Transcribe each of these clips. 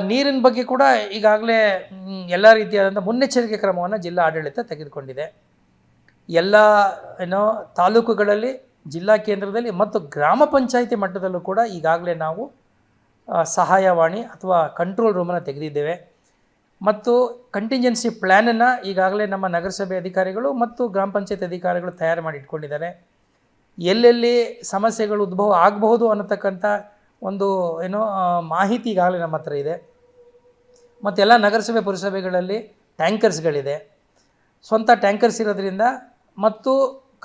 ನೀರಿನ ಬಗ್ಗೆ ಕೂಡ ಈಗಾಗಲೇ ಎಲ್ಲ ರೀತಿಯಾದಂಥ ಮುನ್ನೆಚ್ಚರಿಕೆ ಕ್ರಮವನ್ನು ಜಿಲ್ಲಾ ಆಡಳಿತ ತೆಗೆದುಕೊಂಡಿದೆ. ಎಲ್ಲ ತಾಲೂಕುಗಳಲ್ಲಿ, ಜಿಲ್ಲಾ ಕೇಂದ್ರದಲ್ಲಿ ಮತ್ತು ಗ್ರಾಮ ಪಂಚಾಯಿತಿ ಮಟ್ಟದಲ್ಲೂ ಕೂಡ ಈಗಾಗಲೇ ನಾವು ಸಹಾಯವಾಣಿ ಅಥವಾ ಕಂಟ್ರೋಲ್ ರೂಮನ್ನು ತೆಗೆದಿದ್ದೇವೆ. ಮತ್ತು ಕಂಟಿಂಜೆನ್ಸಿ ಪ್ಲ್ಯಾನನ್ನು ಈಗಾಗಲೇ ನಮ್ಮ ನಗರಸಭೆ ಅಧಿಕಾರಿಗಳು ಮತ್ತು ಗ್ರಾಮ ಪಂಚಾಯತ್ ಅಧಿಕಾರಿಗಳು ತಯಾರು ಮಾಡಿ ಇಟ್ಕೊಂಡಿದ್ದಾರೆ. ಎಲ್ಲೆಲ್ಲಿ ಸಮಸ್ಯೆಗಳು ಉದ್ಭವ ಆಗಬಹುದು ಅನ್ನತಕ್ಕಂಥ ಒಂದು ಮಾಹಿತಿ ಈಗಾಗಲೇ ನಮ್ಮ ಹತ್ರ ಇದೆ. ಮತ್ತು ಎಲ್ಲ ನಗರಸಭೆ ಪುರಸಭೆಗಳಲ್ಲಿ ಟ್ಯಾಂಕರ್ಸ್ಗಳಿದೆ. ಸ್ವಂತ ಟ್ಯಾಂಕರ್ಸ್ ಇರೋದ್ರಿಂದ ಮತ್ತು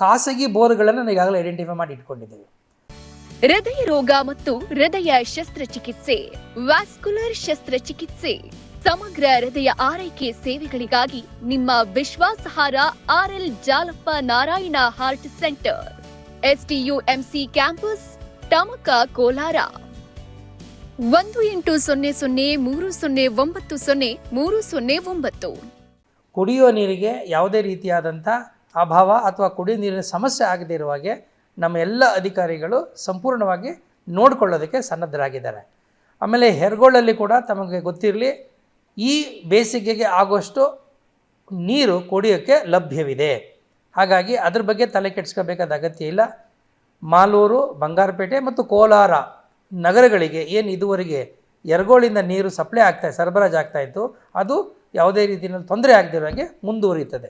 ಖಾಸಗಿ ಬೋರ್ಗಳನ್ನು ಈಗಾಗಲೇ ಐಡೆಂಟಿಫೈ ಮಾಡಿ ಇಟ್ಕೊಂಡಿದ್ದೇವೆ. ಹೃದಯ ರೋಗ ಮತ್ತು ಹೃದಯ ಶಸ್ತ್ರಚಿಕಿತ್ಸೆ, ವ್ಯಾಸ್ಕುಲರ್ ಶಸ್ತ್ರಚಿಕಿತ್ಸೆ, ಸಮಗ್ರ ಹೃದಯ ಆರೈಕೆ ಸೇವೆಗಳಿಗಾಗಿ ನಿಮ್ಮ ವಿಶ್ವಾಸಾರ್ಹ RL Jalappa Narayana heart centre, STUMC campus, Tamaka, Kolar. 180030090309. ಕುಡಿಯುವ ನೀರಿಗೆ ಯಾವುದೇ ರೀತಿಯಾದಂಥ ಅಭಾವ ಅಥವಾ ಕುಡಿಯುವ ನೀರಿನ ಸಮಸ್ಯೆ ಆಗದೇ ಇರುವ ಹಾಗೆ ನಮ್ಮ ಎಲ್ಲ ಅಧಿಕಾರಿಗಳು ಸಂಪೂರ್ಣವಾಗಿ ನೋಡಿಕೊಳ್ಳೋದಕ್ಕೆ ಸನ್ನದ್ಧರಾಗಿದ್ದಾರೆ. ಆಮೇಲೆ ಹೆರ್ಗೋಳಲ್ಲಿ ಕೂಡ ತಮಗೆ ಗೊತ್ತಿರಲಿ, ಈ ಬೇಸಿಗೆಗೆ ಆಗುವಷ್ಟು ನೀರು ಕುಡಿಯೋಕ್ಕೆ ಲಭ್ಯವಿದೆ. ಹಾಗಾಗಿ ಅದ್ರ ಬಗ್ಗೆ ತಲೆ ಕೆಡಿಸ್ಕೋಬೇಕಾದ ಅಗತ್ಯ ಇಲ್ಲ. ಮಾಲೂರು, ಬಂಗಾರಪೇಟೆ ಮತ್ತು ಕೋಲಾರ ನಗರಗಳಿಗೆ ಏನು ಇದುವರೆಗೆ ಹೆರ್ಗೋಳಿಂದ ನೀರು ಸರಬರಾಜು ಆಗ್ತಾಯಿತ್ತು, ಅದು ಯಾವುದೇ ರೀತಿಯಲ್ಲಿ ತೊಂದರೆ ಆಗದಿರೋ ಹಾಗೆ ಮುಂದುವರಿಯುತ್ತದೆ.